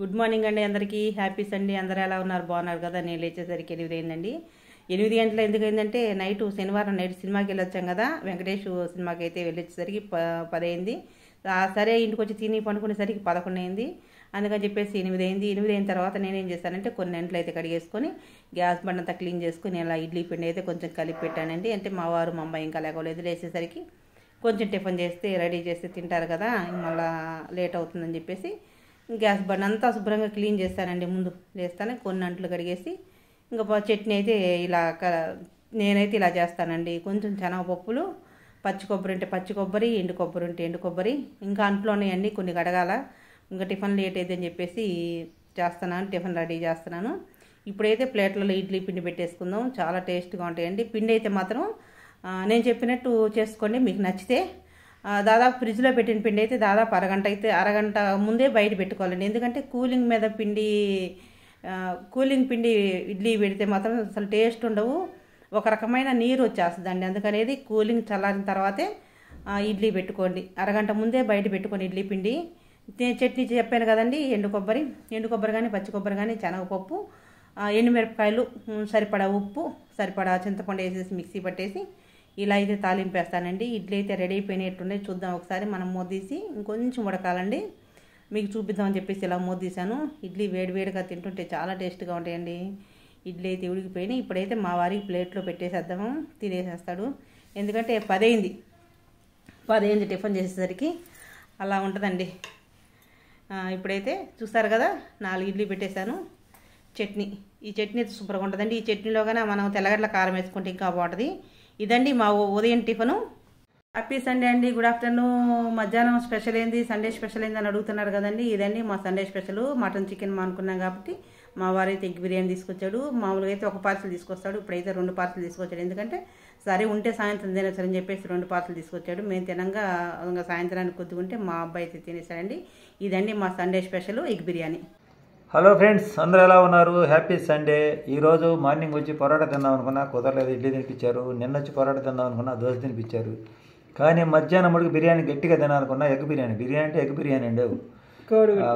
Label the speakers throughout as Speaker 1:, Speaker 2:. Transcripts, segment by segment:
Speaker 1: Good morning అండి అందరికీ happy Sunday. అందరూ ఎలా ఉన్నారు? బాగున్నారు కదా? నేను లేచేసరికి 8 అయిందండి. 8 గంటలు ఎందుకు అయిందంటే నైట్ శనివారం నైట్ సినిమాకి వెళ్ళొచ్చాం కదా, వెంకటేష్ సినిమాకి అయితే వెళ్ళొచ్చేసరికి 10 అయింది. సరే ఇంటికి వచ్చి తిని పండుకునేసరికి 11 అయింది. అందుకని చెప్పేసి 8 అయింది. 8 అయిన తర్వాత నేనేం చేశానంటే కొన్ని ఎంటలు అయితే కడిగేసుకొని గ్యాస్ బండ అంతా క్లీన్ చేసుకుని ఇలా ఇడ్లీ పిండి అయితే కొంచెం కలిపి పెట్టానండి. అంటే మా వారు మా అమ్మాయి ఇంకా లేకలేదు. లేచేసరికి కొంచెం టిఫిన్ చేస్తే రెడీ చేస్తే తింటారు కదా, మళ్ళీ లేట్ అవుతుందని చెప్పేసి గ్యాస్ బండ్ అంతా శుభ్రంగా క్లీన్ చేస్తానండి. ముందు లేస్తానే కొన్ని అంట్లు కడిగేసి ఇంకా చట్నీ అయితే నేనైతే ఇలా చేస్తానండి. కొంచెం శనగపప్పులు, పచ్చి కొబ్బరి ఉంటే పచ్చి కొబ్బరి, ఎండు కొబ్బరి ఉంటే ఎండు కొబ్బరి, ఇంకా అంట్లోనే అన్నీ కొన్ని కడగాల. ఇంకా టిఫిన్ లేట్ అయితే అని చెప్పేసి చేస్తున్నాను, టిఫిన్ రెడీ చేస్తున్నాను. ఇప్పుడైతే ప్లేట్లలో ఇడ్లీ పిండి పెట్టేసుకుందాం. చాలా టేస్ట్గా ఉంటాయండి. పిండి అయితే మాత్రం నేను చెప్పినట్టు చేసుకోండి. మీకు నచ్చితే దాదాపు ఫ్రిడ్జ్లో పెట్టిన పిండి అయితే దాదాపు అరగంట ముందే బయట పెట్టుకోవాలండి. ఎందుకంటే కూలింగ్ మీద కూలింగ్ పిండి ఇడ్లీ పెడితే మాత్రం అసలు టేస్ట్ ఉండవు, ఒక రకమైన నీరు వచ్చేస్తుందండి. అందుకనేది కూలింగ్ చల్లారిన తర్వాతే ఇడ్లీ పెట్టుకోండి. అరగంట ముందే బయట పెట్టుకోండి ఇడ్లీ పిండి. చట్నీ చెప్పాను కదండి, ఎండు కొబ్బరి కానీ పచ్చి కొబ్బరి కానీ, శనగపప్పు, ఎండుమిరపకాయలు, సరిపడా ఉప్పు, సరిపడా చింతపండు వేసేసి మిక్సీ పట్టేసి ఇలా అయితే తాలింపేస్తానండి. ఇడ్లీ అయితే రెడీ అయిపోయినట్టుండే. చూద్దాం ఒకసారి. మనం మూతీసి ఇంకొంచెం ఉడకాలండి, మీకు చూపిద్దామని చెప్పేసి ఇలా మూతీసాను. ఇడ్లీ వేడివేడిగా తింటుంటే చాలా టేస్ట్గా ఉంటాయండి. ఇడ్లీ అయితే ఉడికిపోయినాయి. ఇప్పుడైతే మా వారికి ప్లేట్లో పెట్టేసేద్దాము, తినేసేస్తాడు. ఎందుకంటే 10 అయింది టిఫిన్ చేసేసరికి. అలా ఉంటుందండి. ఇప్పుడైతే చూస్తారు కదా 4 ఇడ్లీ పెట్టేశాను. ఈ చట్నీ సూపర్గా ఉంటుందండి. ఈ చట్నీలోగానే మనం తెల్లగడ్డల కారం వేసుకుంటే ఇంకా బాగుంటుంది. ఇదండి మా ఉదయం టిఫను. హ్యాపీ సండే అండి. Good afternoon. మధ్యాహ్నం స్పెషల్ ఏంది, సండే స్పెషల్ ఏంది అని అడుగుతున్నారు కదండి. ఇదండి మా సండే స్పెషల్. మటన్ చికెన్ అనుకున్నాం కాబట్టి మా వారైతే ఎగ్ బిర్యానీ తీసుకొచ్చాడు. మామూలుగా అయితే ఒక పార్సల్ తీసుకొస్తాడు, ఇప్పుడైతే 2 పార్సల్ తీసుకొచ్చాడు. ఎందుకంటే సరే ఉంటే సాయంత్రం తినేసరని చెప్పేసి 2 పార్సల్ తీసుకొచ్చాడు. మేము తినంగా ఇంకా సాయంత్రానికి కొద్దిగా ఉంటే మా అబ్బాయి అయితే తినేసాడండి. ఇదండి మా Sunday special egg biryani.
Speaker 2: Hello friends, అందరూ ఎలా ఉన్నారు? Happy Sunday. ఈరోజు మార్నింగ్ వచ్చి పొరాటా తిందాం అనుకున్నా, కుదరలేదు. ఇడ్లీ తినిపించారు. నిన్న వచ్చి పొరాటా తిందాం అనుకున్నా, దోశ తినిపించారు. కానీ మధ్యాహ్నం ముడికి బిర్యానీ గట్టిగా తినాలనుకున్నా. ఎగ్ బిర్యానీ అంటే ఎగ్ బిర్యానీ అండి,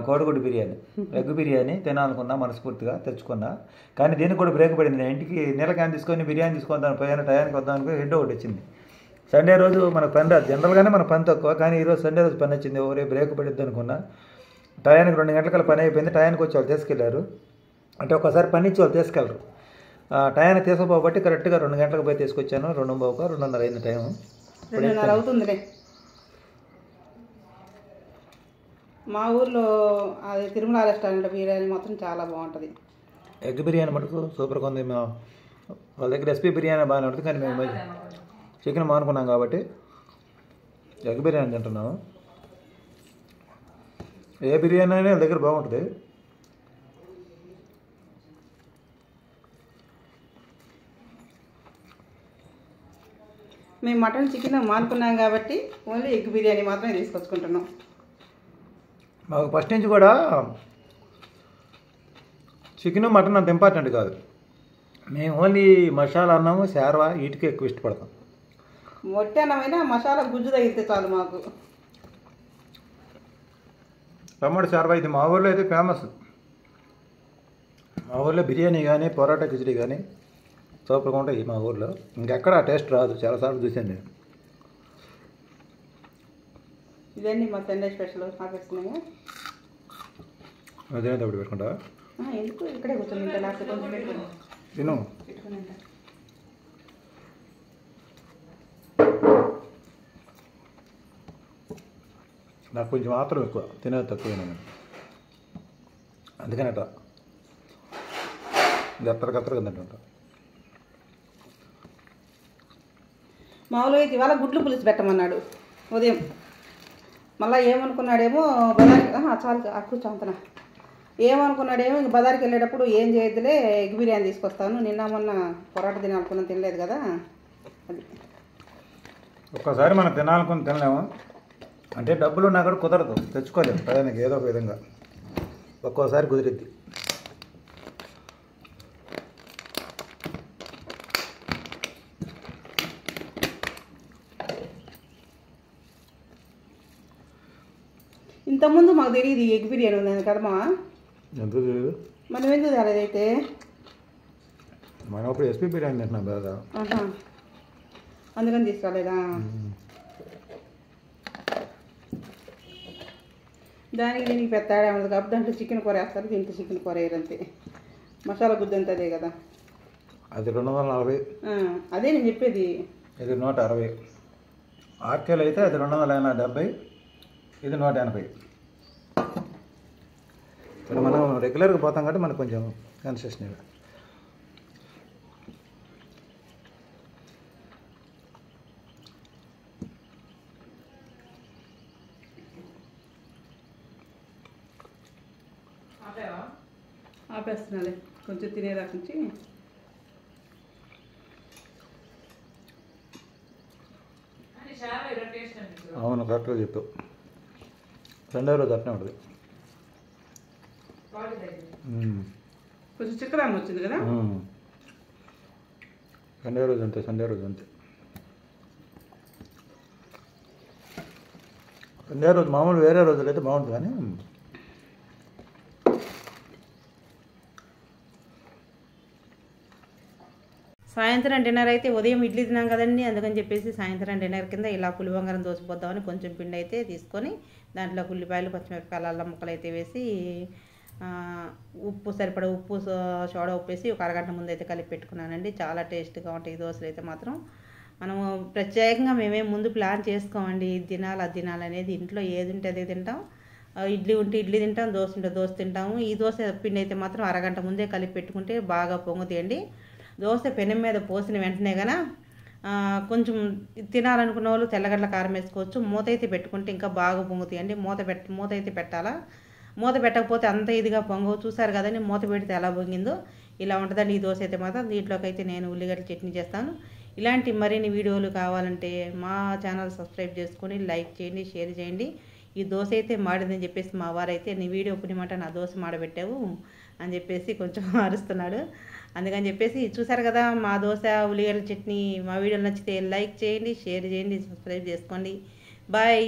Speaker 2: కోడిగుడ్డు బిర్యానీ. ఎగ్ బిర్యానీ తినాలనుకున్నా, మనస్ఫూర్తిగా తెచ్చుకున్నా. కానీ దీనికి కూడా బ్రేక్ పడింది. ఇంటికి నీళ్ళ క్యాన్ తీసుకొని బిర్యానీ తీసుకుందాం పోయాను, టయానికి వద్దాం అనుకో హెడ్ ఒకటి వచ్చింది. సండే రోజు మనకు పని రాదు, జనరల్గానే మన పని తక్కువ, కానీ ఈరోజు సండే రోజు పని వచ్చింది. ఓరే బ్రేక్ పడిద్ది అనుకున్నా. టయానికి 2 గంటలకల్లా పని అయిపోయింది. టయానికి వచ్చి వాళ్ళు తీసుకెళ్లారు. అంటే ఒకసారి పని ఇచ్చి వాళ్ళు తీసుకెళ్ళరు. టయానికి తీసుకోబట్టి కరెక్ట్గా 2 గంటలకు పోయి తీసుకొచ్చాను. 2:30 అయింది టైం.
Speaker 1: 2:30 అవుతుందిలే. మా ఊర్లో అది తిరుమల రెస్టారెంట్ బిర్యానీ మాత్రం చాలా బాగుంటుంది.
Speaker 2: ఎగ్ బిర్యానీ మటుకు సూపర్గా ఉంది. వాళ్ళ దగ్గర ఎస్పీ బిర్యానీ బాగానే ఉంటుంది, కానీ మేము చికెన్ మానుకున్నాం కాబట్టి ఎగ్ బిర్యానీ తింటున్నాము. ఏ బిర్యానీ అయినా వాళ్ళ దగ్గర బాగుంటుంది.
Speaker 1: మేము మటన్ చికెన్ మానుకున్నాం కాబట్టి ఓన్లీ ఎగ్ బిర్యానీ మాత్రమే తీసుకొచ్చుకుంటున్నాం.
Speaker 2: మాకు ఫస్ట్ నుంచి కూడా చికెన్ మటన్ అంత ఇంపార్టెంట్ కాదు. మేము ఓన్లీ మసాలా అన్నము, శార్వా వీటికి ఎక్కువ ఇష్టపడతాం.
Speaker 1: మొట్టి అన్నమైనా మసాలా గుజ్జు తగిలితే చాలు మాకు.
Speaker 2: టమాటో శార్వా ఇది మా ఊళ్ళో అయితే ఫేమస్. మా ఊళ్ళో బిర్యానీ కానీ పొరాటా కిచడీ కానీ సూపర్గా ఉంటాయి మా ఊళ్ళో. ఇంకెక్కడ ఆ టేస్ట్ రాదు, చాలాసార్లు చూశాను నేను.
Speaker 1: ఇదండి మా సండే స్పెషల్. ఆపేస్తున్నాము.
Speaker 2: తినేటప్పుడు పెట్టుకుంటా.
Speaker 1: ఎందుకు ఇక్కడే కూర్చొని లాస్ట్ కొంచెం
Speaker 2: తిను. నాకు కొంచెం ఆత్రం ఎక్కువ, తినేది తక్కువ. అందుకనట గత్తరగా తింటుంటా.
Speaker 1: మామూలుగా అయితే ఇవాళ గుడ్లు పులుసు పెట్టమన్నాడు ఉదయం. మళ్ళీ ఏమనుకున్నాడేమో బజార్కి చాలు కూర్చోంతనా ఏమనుకున్నాడేమో ఇంక బజార్కి వెళ్ళేటప్పుడు ఏం చేయొద్దులే ఎగ్ బిర్యానీ తీసుకొస్తాను, నిన్న మొన్న పొరాటా తినాలనుకున్నాను, తినలేదు కదా. అది
Speaker 2: ఒక్కసారి మనం తినాలనుకుని తినలేము. అంటే డబ్బులు ఉన్నా కూడా కుదరదు, తెచ్చుకోలేము టయానికి ఏదో ఒక విధంగా. ఒక్కోసారి కుదిరిద్ది.
Speaker 1: ఇంతకుముందు మాకు తెలియదు ఎగ్ బిర్యానీ ఉందని కదమ్మా.
Speaker 2: ఎంత తెలియదు
Speaker 1: మనం ఎందుకు రాలేదైతే
Speaker 2: మనం అప్పుడు ఎస్పీ బిర్యానీ తింటున్నాం బాగా
Speaker 1: అందుకని తీసుకురాలేదా దానికి దీనికి పెద్దాడే ఉండదు కాబట్టి దాంట్లో చికెన్ కూర వేస్తారు దీంట్లో చికెన్ కూర వేయరంతే మసాలా గుద్దు అంతా అదే కదా
Speaker 2: అది 240
Speaker 1: అదే నేను చెప్పేది
Speaker 2: ఇది 160 ఆర్కేలు అయితే అది 270 ఇది 180 ఇప్పుడు మనం రెగ్యులర్గా పోతాం కాబట్టి మనకు కొంచెం కన్సెషన్
Speaker 1: ఆపేస్తున్నాలే కొంచెం తినేదాకా నుంచి
Speaker 2: అవును కరెక్ట్గా చెప్పావు రెండో రోజు అట్నే ఉంటుంది
Speaker 1: కొంచెం చిక్కదాన్ని వచ్చింది కదా
Speaker 2: సండే రోజు అంతే సండే రోజు మామూలు వేరే రోజులు అయితే బాగుంటుంది కానీ
Speaker 1: సాయంత్రం డిన్నర్ అయితే ఉదయం ఇడ్లీ తిన్నాం కదండి అందుకని చెప్పేసి సాయంత్రం డిన్నర్ కింద ఇలా పులిబంగారం దోసిపోద్దామని కొంచెం పిండి అయితే తీసుకొని దాంట్లో ఉల్లిపాయలు పచ్చిమిరపకాయలు అల్లం ముక్కలు అయితే వేసి ఉప్పు సరిపడా ఉప్పు సోడా ఉప్పు వేసి ఒక అరగంట ముందు అయితే కలిపి పెట్టుకున్నానండి చాలా టేస్ట్గా ఉంటాయి ఈ దోశలు అయితే మాత్రం మనము ప్రత్యేకంగా మేమేం ముందు ప్లాన్ చేసుకోమండి ఇది తినాలి అది తినాలి అనేది ఇంట్లో ఏది ఉంటే అదే తింటాం ఇడ్లీ ఉంటే ఇడ్లీ తింటాం దోశ ఉంటే దోశ తింటాము ఈ దోశ పిండి అయితే మాత్రం అరగంట ముందే కలిపి పెట్టుకుంటే బాగా పొంగుతాయండి దోశ పెనం మీద పోసిన వెంటనే కన కొంచెం తినాలనుకున్న వాళ్ళు తెల్లగడ్డల కారం వేసుకోవచ్చు మూత అయితే పెట్టుకుంటే ఇంకా బాగా పొంగుతాయండి మూత అయితే పెట్టాలా మూత పెట్టకపోతే అంత ఇదిగా పొంగవు చూసారు కదండి మూత పెడితే ఎలా పొంగిందో ఇలా ఉంటుందండి ఈ దోశ అయితే మాత్రం దీంట్లోకి అయితే నేను ఉల్లిగడ్డ చట్నీ చేస్తాను ఇలాంటి మరిన్ని వీడియోలు కావాలంటే మా ఛానల్ సబ్స్క్రైబ్ చేసుకొని లైక్ చేయండి షేర్ చేయండి ఈ దోశ అయితే మాడిందని చెప్పేసి మా వారైతే నీ వీడియో పుణ్యమాట నా దోశ మాడబెట్టావు అని చెప్పేసి కొంచెం అరుస్తున్నాడు అందుకని చెప్పేసి చూసారు కదా మా దోశ ఉల్లిగడ్డ చట్నీ మా వీడియోలు నచ్చితే లైక్ చేయండి షేర్ చేయండి సబ్స్క్రైబ్ చేసుకోండి బాయ్